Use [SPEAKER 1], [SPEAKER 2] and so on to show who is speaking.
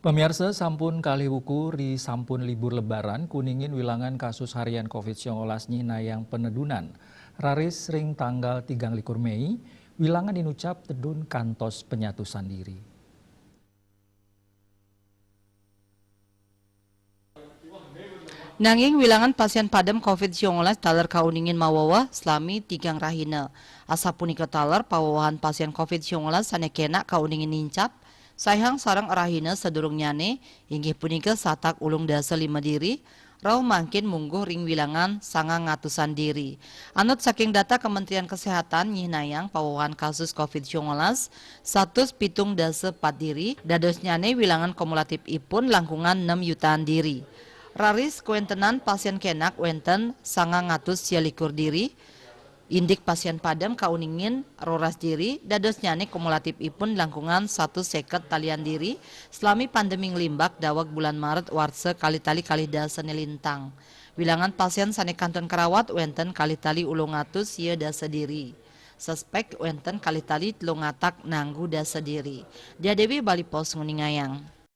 [SPEAKER 1] Pemirsa sampun kaliwuku ri sampun libur lebaran kuningin wilangan kasus harian COVID-19 nayang penedunan. Raris ring tanggal 3 Mei, wilangan inucap tedun kantos penyatusan diri.
[SPEAKER 2] Nanging wilangan pasien padem COVID-19 taler kauningin mawawa selami tigang rahina. Asa punika taler pawawahan pasien COVID-19 sanekena kauningin nincap, sayang sarang rahina sedurung nyane, inggih punika satak ulung dasa 5 diri, rau mangkin mungguh ring wilangan 900-an diri. Anut saking data Kementerian Kesehatan nyihnayang pawawahan kasus COVID-19 174 diri, dados nyane wilangan kumulatif ipun langkungan 6 jutaan diri. Raris kuentenan pasien kenak wenten 900 diri, indik pasien padam kauningin roras diri, dados nyane kumulatif ipun langkungan 150 talian diri, selami pandemi limbak dawag bulan Maret warse kali-tali dasa nilintang. Wilangan pasien sane kanton kerawat wenten kali-tali ulungatus ye dasa diri. Suspek wenten kali-tali telungatak nanggu dasa diri. Dia Dewi Bali Pos Nguningayang.